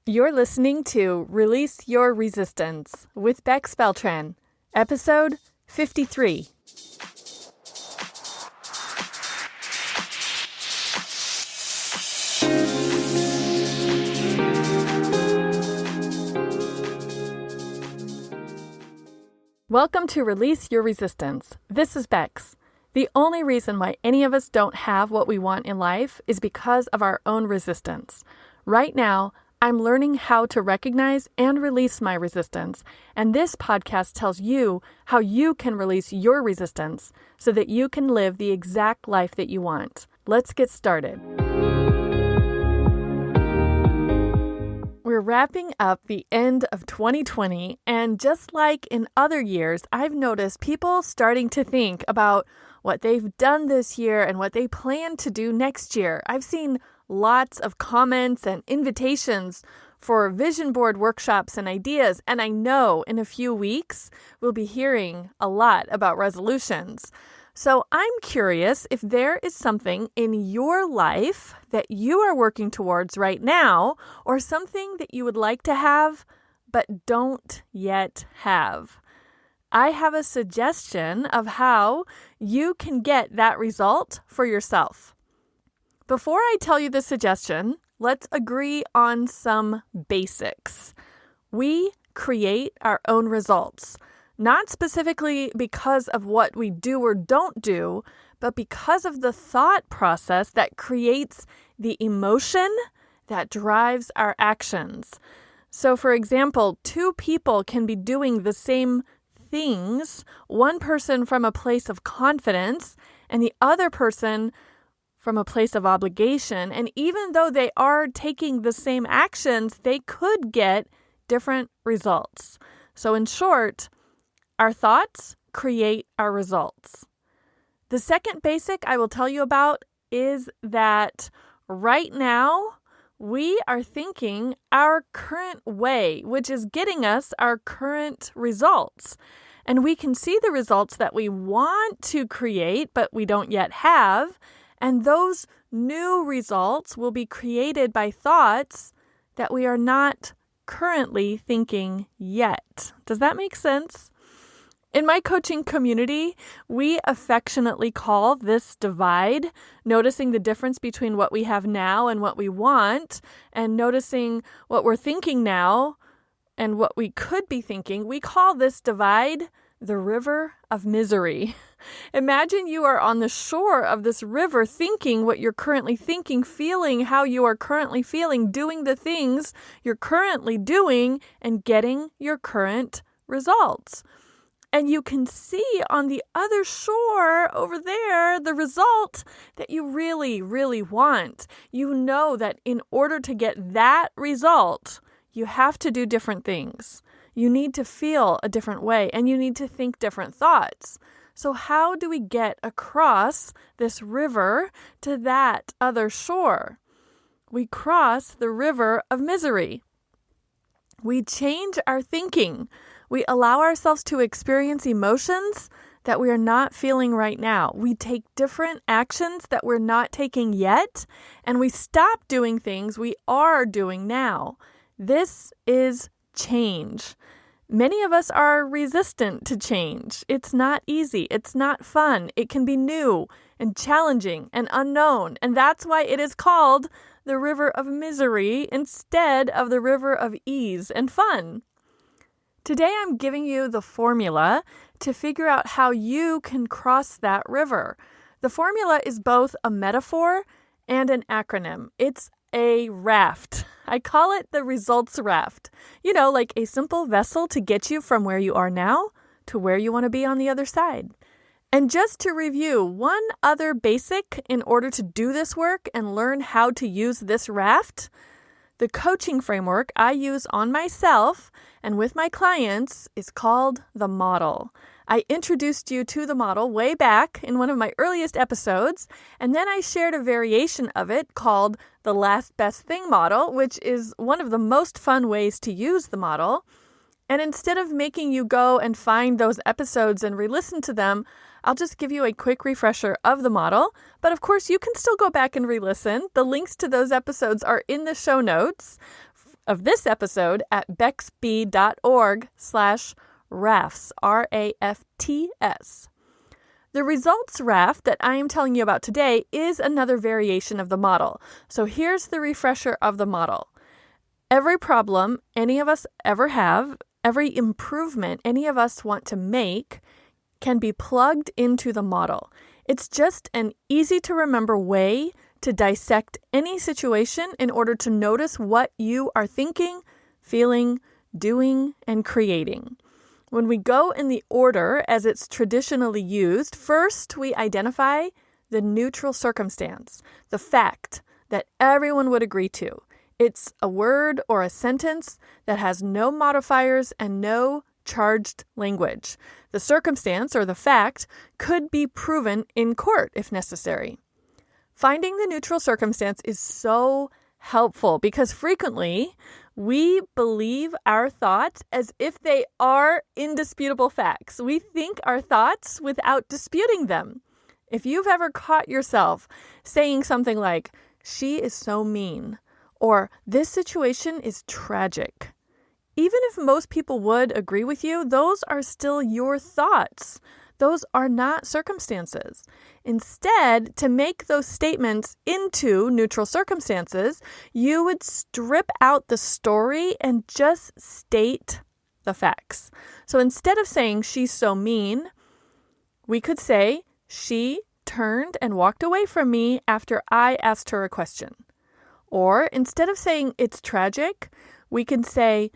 You're listening to Release Your Resistance with Bex Beltran, episode 53. Welcome to Release Your Resistance. This is Bex. The only reason why any of us don't have what we want in life is because of our own resistance. Right now, I'm learning how to recognize and release my resistance, and this podcast tells you how you can release your resistance so that you can live the exact life that you want. Let's get started. We're wrapping up the end of 2020, and just like in other years, I've noticed people starting to think about what they've done this year and what they plan to do next year. I've seen lots of comments and invitations for vision board workshops and ideas, and I know in a few weeks we'll be hearing a lot about resolutions. So I'm curious if there is something in your life that you are working towards right now, or something that you would like to have but don't yet have. I have a suggestion of how you can get that result for yourself. Before I tell you the suggestion, let's agree on some basics. We create our own results, not specifically because of what we do or don't do, but because of the thought process that creates the emotion that drives our actions. So, for example, two people can be doing the same things, one person from a place of confidence and the other person from a place of obligation. And even though they are taking the same actions, they could get different results. So in short, our thoughts create our results. The second basic I will tell you about is that right now we are thinking our current way, which is getting us our current results. And we can see the results that we want to create, but we don't yet have. And those new results will be created by thoughts that we are not currently thinking yet. Does that make sense? In my coaching community, we affectionately call this divide, noticing the difference between what we have now and what we want, and noticing what we're thinking now and what we could be thinking. We call this divide the river of misery. Imagine you are on the shore of this river thinking what you're currently thinking, feeling how you are currently feeling, doing the things you're currently doing, and getting your current results. And you can see on the other shore over there the result that you really, really want. You know that in order to get that result, you have to do different things. You need to feel a different way, and you need to think different thoughts. So how do we get across this river to that other shore? We cross the river of misery. We change our thinking. We allow ourselves to experience emotions that we are not feeling right now. We take different actions that we're not taking yet, and we stop doing things we are doing now. This is change. Many of us are resistant to change. It's not easy. It's not fun. It can be new and challenging and unknown. And that's why it is called the river of misery instead of the river of ease and fun. Today, I'm giving you the formula to figure out how you can cross that river. The formula is both a metaphor and an acronym. It's a raft. I call it the results raft. You know, like a simple vessel to get you from where you are now to where you want to be on the other side. And just to review, one other basic in order to do this work and learn how to use this raft, the coaching framework I use on myself and with my clients is called the model. I introduced you to the model way back in one of my earliest episodes, and then I shared a variation of it called the last best thing model, which is one of the most fun ways to use the model. And instead of making you go and find those episodes and re-listen to them, I'll just give you a quick refresher of the model. But of course, you can still go back and re-listen. The links to those episodes are in the show notes. of this episode at bexb.org/rafts, R-A-F-T-S. The results raft that I am telling you about today is another variation of the model. So here's the refresher of the model. Every problem any of us ever have, every improvement any of us want to make, can be plugged into the model. It's just an easy-to-remember way to dissect any situation in order to notice what you are thinking, feeling, doing, and creating. When we go in the order as it's traditionally used, first we identify the neutral circumstance, the fact that everyone would agree to. It's a word or a sentence that has no modifiers and no charged language. The circumstance or the fact could be proven in court if necessary. Finding the neutral circumstance is so helpful because frequently we believe our thoughts as if they are indisputable facts. We think our thoughts without disputing them. If you've ever caught yourself saying something like, "She is so mean," or "This situation is tragic," even if most people would agree with you, those are still your thoughts. Those are not circumstances. Instead, to make those statements into neutral circumstances, you would strip out the story and just state the facts. So instead of saying "she's so mean," we could say "she turned and walked away from me after I asked her a question." Or instead of saying "it's tragic," we can say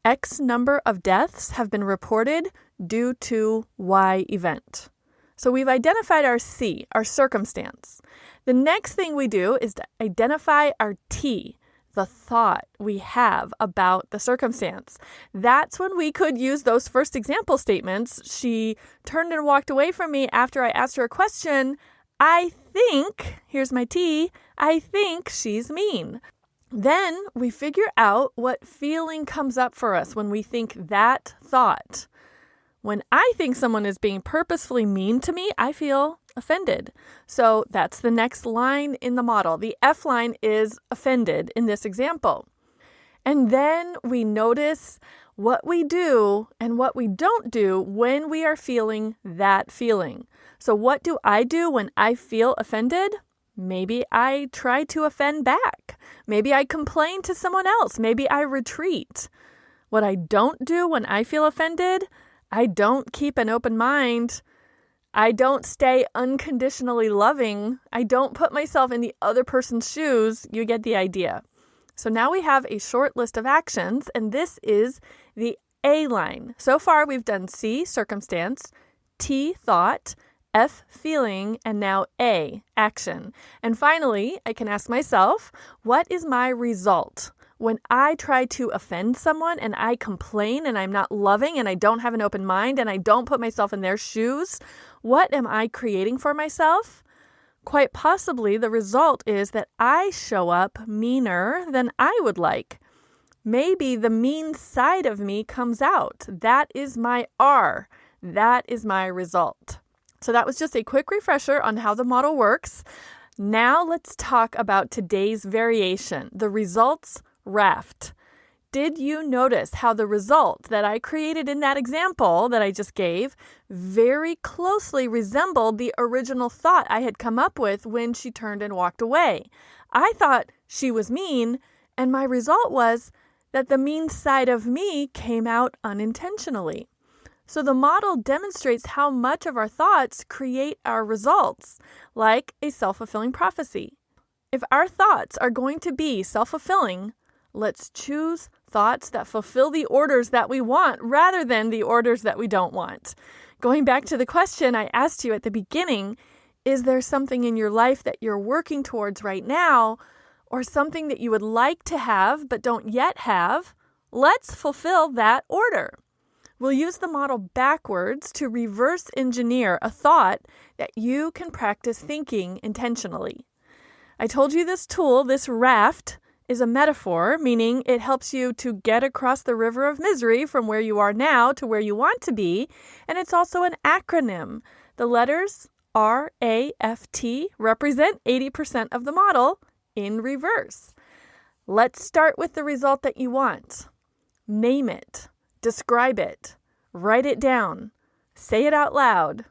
X number of deaths have been reported due to Y event. So we've identified our C, our circumstance. The next thing we do is to identify our T, the thought we have about the circumstance. That's when we could use those first example statements. "She turned and walked away from me after I asked her a question. I think," here's my T, "I think she's mean." Then we figure out what feeling comes up for us when we think that thought. When I think someone is being purposefully mean to me, I feel offended. So that's the next line in the model. The F line is offended in this example. And then we notice what we do and what we don't do when we are feeling that feeling. So what do I do when I feel offended? Maybe I try to offend back. Maybe I complain to someone else. Maybe I retreat. What I don't do when I feel offended, I don't keep an open mind. I don't stay unconditionally loving. I don't put myself in the other person's shoes. You get the idea. So now we have a short list of actions, and this is the A line. So far, we've done C, circumstance, T, thought, F, feeling, and now A, action. And finally, I can ask myself, what is my result? When I try to offend someone and I complain and I'm not loving and I don't have an open mind and I don't put myself in their shoes, what am I creating for myself? Quite possibly the result is that I show up meaner than I would like. Maybe the mean side of me comes out. That is my R. That is my result. So that was just a quick refresher on how the model works. Now let's talk about today's variation, the results raft. Did you notice how the result that I created in that example that I just gave very closely resembled the original thought I had come up with when she turned and walked away? I thought she was mean, and my result was that the mean side of me came out unintentionally. So the model demonstrates how much of our thoughts create our results, like a self-fulfilling prophecy. If our thoughts are going to be self-fulfilling, let's choose thoughts that fulfill the orders that we want rather than the orders that we don't want. Going back to the question I asked you at the beginning, is there something in your life that you're working towards right now, or something that you would like to have but don't yet have? Let's fulfill that order. We'll use the model backwards to reverse engineer a thought that you can practice thinking intentionally. I told you this tool, this raft, is a metaphor, meaning it helps you to get across the river of misery from where you are now to where you want to be, and it's also an acronym. The letters RAFT represent 80% of the model in reverse. Let's start with the result that you want. Name it, describe it, write it down, say it out loud.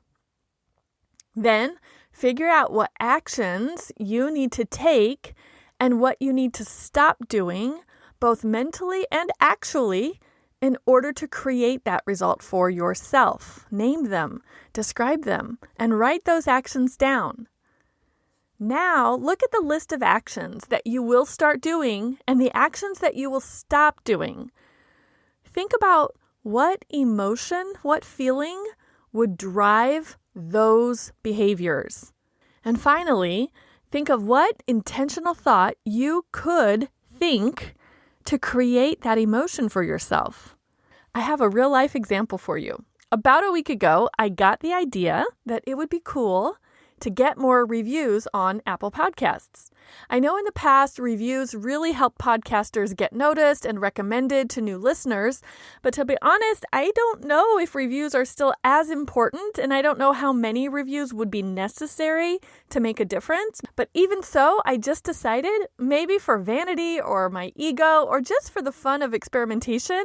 Then figure out what actions you need to take and what you need to stop doing, both mentally and actually, in order to create that result for yourself. Name them, describe them, and write those actions down. Now, look at the list of actions that you will start doing and the actions that you will stop doing. Think about what emotion, what feeling would drive those behaviors. And finally, think of what intentional thought you could think to create that emotion for yourself. I have a real life example for you. About a week ago, I got the idea that it would be cool to get more reviews on Apple Podcasts. I know in the past, reviews really help podcasters get noticed and recommended to new listeners, but to be honest, I don't know if reviews are still as important, and I don't know how many reviews would be necessary to make a difference. But even so, I just decided, maybe for vanity or my ego or just for the fun of experimentation,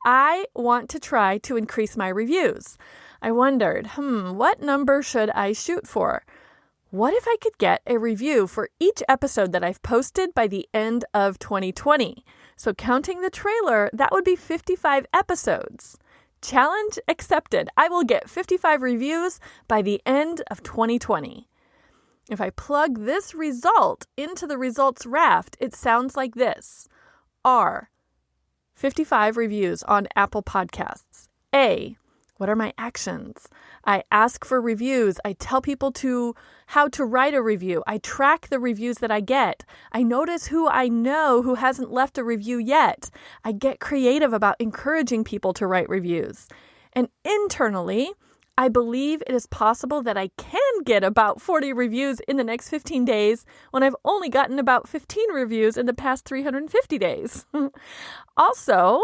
I want to try to increase my reviews. I wondered, what number should I shoot for? What if I could get a review for each episode that I've posted by the end of 2020? So counting the trailer, that would be 55 episodes. Challenge accepted. I will get 55 reviews by the end of 2020. If I plug this result into the results raft, it sounds like this. R, 55 reviews on Apple Podcasts. A, what are my actions? I ask for reviews. I tell people how to write a review. I track the reviews that I get. I notice who I know who hasn't left a review yet. I get creative about encouraging people to write reviews. And internally, I believe it is possible that I can get about 40 reviews in the next 15 days when I've only gotten about 15 reviews in the past 350 days. Also,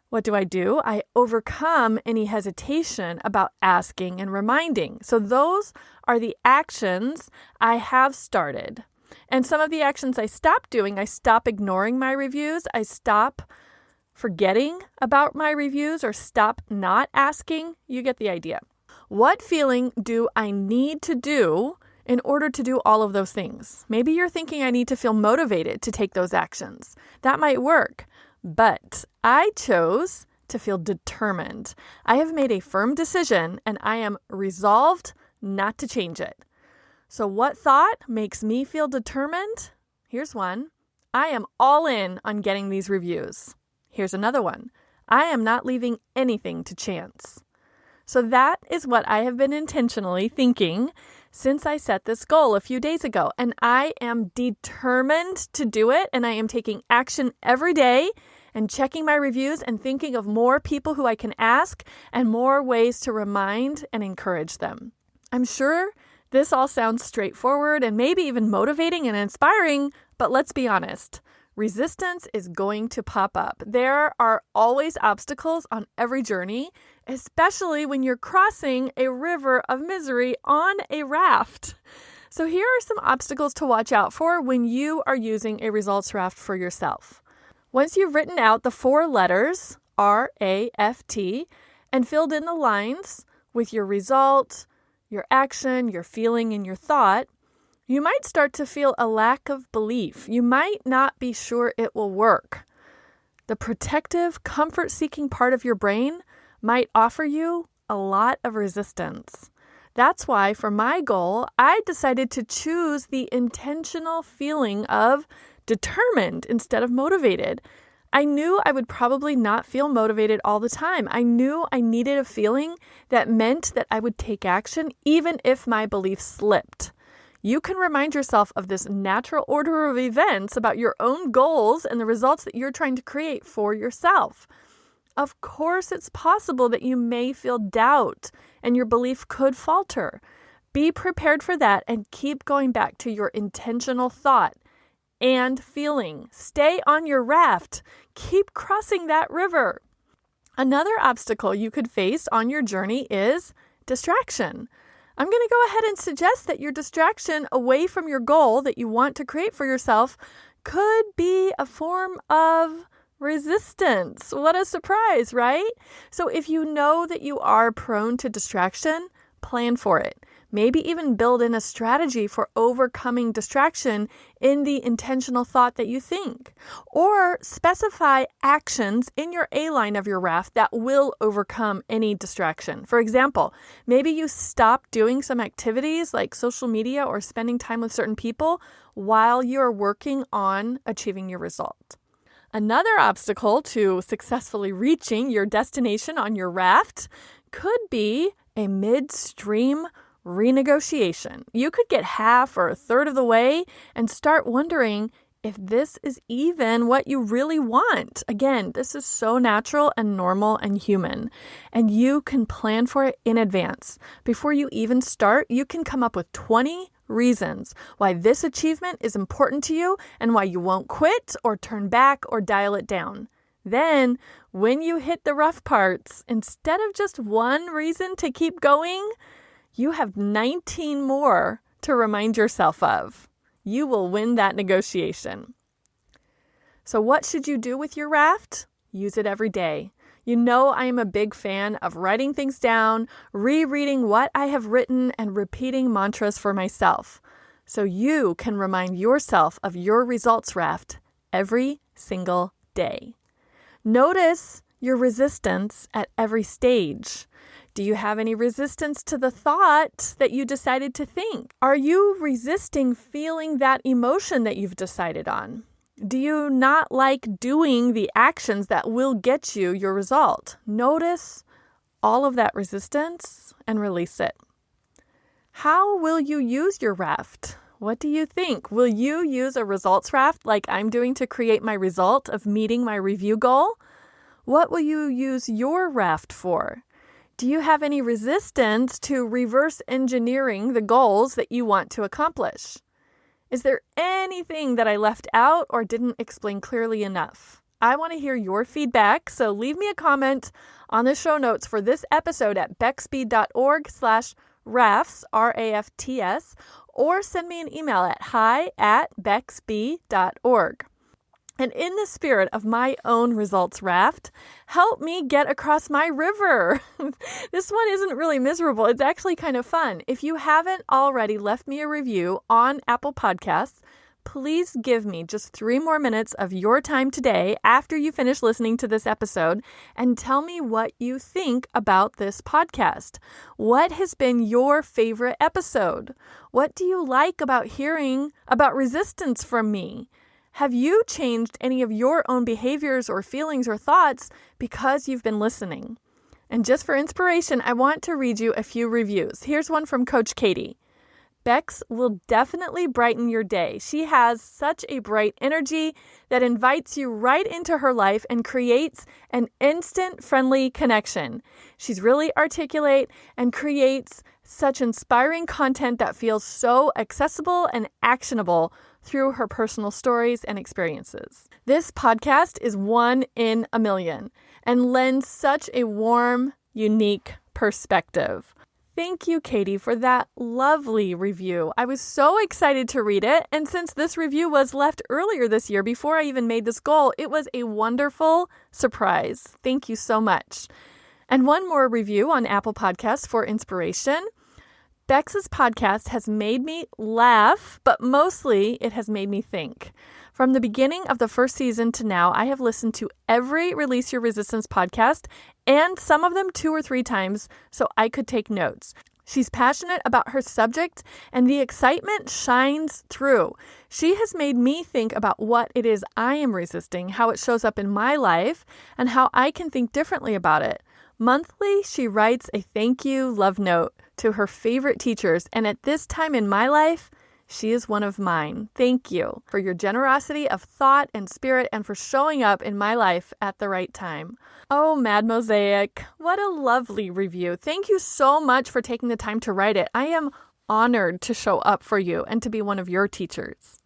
what do? I overcome any hesitation about asking and reminding. So those are the actions I have started. And some of the actions I stop doing, I stop ignoring my reviews. I stop forgetting about my reviews or stop not asking. You get the idea. What feeling do I need to do in order to do all of those things? Maybe you're thinking I need to feel motivated to take those actions. That might work. But I chose to feel determined. I have made a firm decision and I am resolved not to change it. So what thought makes me feel determined? Here's one. I am all in on getting these reviews. Here's another one. I am not leaving anything to chance. So that is what I have been intentionally thinking since I set this goal a few days ago. And I am determined to do it. And I am taking action every day and checking my reviews and thinking of more people who I can ask and more ways to remind and encourage them. I'm sure this all sounds straightforward and maybe even motivating and inspiring, but let's be honest. Resistance is going to pop up. There are always obstacles on every journey, especially when you're crossing a river of misery on a raft. So here are some obstacles to watch out for when you are using a results raft for yourself. Once you've written out the 4 letters, R-A-F-T, and filled in the lines with your result, your action, your feeling, and your thought, you might start to feel a lack of belief. You might not be sure it will work. The protective, comfort-seeking part of your brain might offer you a lot of resistance. That's why for my goal, I decided to choose the intentional feeling of determined instead of motivated. I knew I would probably not feel motivated all the time. I knew I needed a feeling that meant that I would take action even if my beliefs slipped. You can remind yourself of this natural order of events about your own goals and the results that you're trying to create for yourself. Of course, it's possible that you may feel doubt and your belief could falter. Be prepared for that and keep going back to your intentional thought and feeling. Stay on your raft. Keep crossing that river. Another obstacle you could face on your journey is distraction. I'm going to go ahead and suggest that your distraction away from your goal that you want to create for yourself could be a form of resistance. What a surprise, right? So if you know that you are prone to distraction, plan for it. Maybe even build in a strategy for overcoming distraction in the intentional thought that you think. Or specify actions in your A line of your raft that will overcome any distraction. For example, maybe you stop doing some activities like social media or spending time with certain people while you're working on achieving your result. Another obstacle to successfully reaching your destination on your raft could be a midstream renegotiation. You could get half or a third of the way and start wondering if this is even what you really want. Again, this is so natural and normal and human, and you can plan for it in advance. Before you even start, you can come up with 20 reasons why this achievement is important to you and why you won't quit or turn back or dial it down. Then, when you hit the rough parts, instead of just one reason to keep going, you have 19 more to remind yourself of. You will win that negotiation. So what should you do with your raft? Use it every day. You know I am a big fan of writing things down, rereading what I have written, and repeating mantras for myself. So you can remind yourself of your results raft every single day. Notice your resistance at every stage. Do you have any resistance to the thought that you decided to think? Are you resisting feeling that emotion that you've decided on? Do you not like doing the actions that will get you your result? Notice all of that resistance and release it. How will you use your raft? What do you think? Will you use a results raft like I'm doing to create my result of meeting my review goal? What will you use your raft for? Do you have any resistance to reverse engineering the goals that you want to accomplish? Is there anything that I left out or didn't explain clearly enough? I want to hear your feedback, so leave me a comment on the show notes for this episode at bexby.org/rafts, R-A-F-T-S, or send me an email at hi@bexby.org. And in the spirit of my own results raft, help me get across my river. This one isn't really miserable. It's actually kind of fun. If you haven't already left me a review on Apple Podcasts, please give me just 3 more minutes of your time today after you finish listening to this episode and tell me what you think about this podcast. What has been your favorite episode? What do you like about hearing about resistance from me? Have you changed any of your own behaviors or feelings or thoughts because you've been listening? And just for inspiration, I want to read you a few reviews. Here's one from Coach Katie. Bex will definitely brighten your day. She has such a bright energy that invites you right into her life and creates an instant friendly connection. She's really articulate and creates such inspiring content that feels so accessible and actionable through her personal stories and experiences. This podcast is 1 in a million and lends such a warm, unique perspective. Thank you, Katie, for that lovely review. I was so excited to read it, and since this review was left earlier this year, before I even made this goal, it was a wonderful surprise. Thank you so much. And one more review on Apple Podcasts for inspiration. Bex's podcast has made me laugh, but mostly it has made me think. From the beginning of the first season to now, I have listened to every Release Your Resistance podcast and some of them 2 or 3 times so I could take notes. She's passionate about her subject and the excitement shines through. She has made me think about what it is I am resisting, how it shows up in my life, and how I can think differently about it. Monthly, she writes a thank you love note to her favorite teachers, and at this time in my life, she is one of mine. Thank you for your generosity of thought and spirit and for showing up in my life at the right time. Oh, Mad Mosaic, what a lovely review. Thank you so much for taking the time to write it. I am honored to show up for you and to be one of your teachers.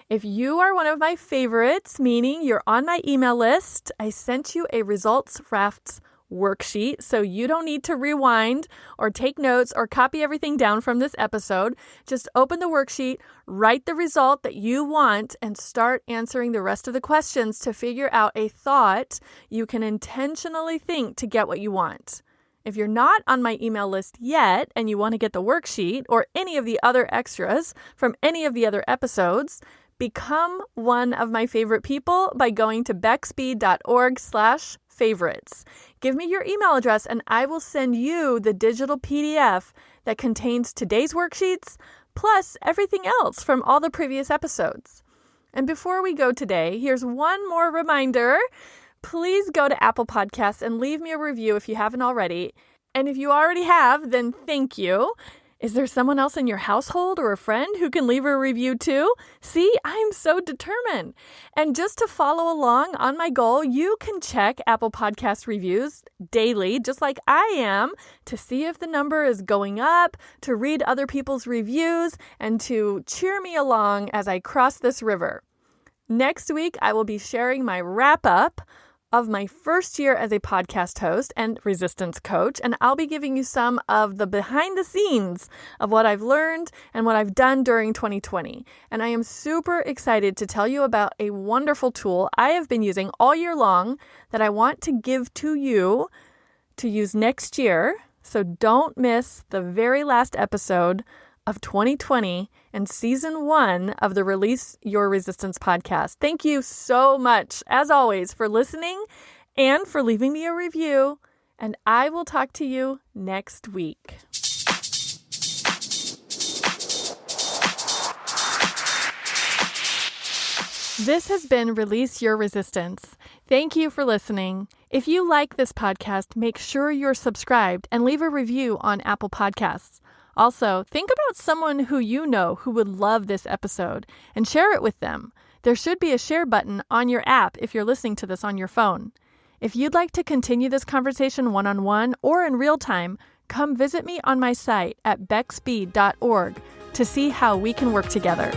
If you are one of my favorites, meaning you're on my email list, I sent you a Results Rafts worksheet, so you don't need to rewind or take notes or copy everything down from this episode. Just open the worksheet, write the result that you want, and start answering the rest of the questions to figure out a thought you can intentionally think to get what you want. If you're not on my email list yet and you want to get the worksheet or any of the other extras from any of the other episodes, become one of my favorite people by going to bexb.org/favorites. Give me your email address and I will send you the digital PDF that contains today's worksheets plus everything else from all the previous episodes. And before we go today, here's one more reminder. Please go to Apple Podcasts and leave me a review if you haven't already. And if you already have, then thank you. Is there someone else in your household or a friend who can leave a review too? See, I'm so determined. And just to follow along on my goal, you can check Apple Podcast reviews daily, just like I am, to see if the number is going up, to read other people's reviews, and to cheer me along as I cross this river. Next week, I will be sharing my wrap-up of my first year as a podcast host and resistance coach, and I'll be giving you some of the behind the scenes of what I've learned and what I've done during 2020. And I am super excited to tell you about a wonderful tool I have been using all year long that I want to give to you to use next year. So don't miss the very last episode of 2020 and season 1 of the Release Your Resistance podcast. Thank you so much, as always, for listening and for leaving me a review. And I will talk to you next week. This has been Release Your Resistance. Thank you for listening. If you like this podcast, make sure you're subscribed and leave a review on Apple Podcasts. Also, think about someone who you know who would love this episode and share it with them. There should be a share button on your app if you're listening to this on your phone. If you'd like to continue this conversation one-on-one or in real time, come visit me on my site at bexb.org to see how we can work together.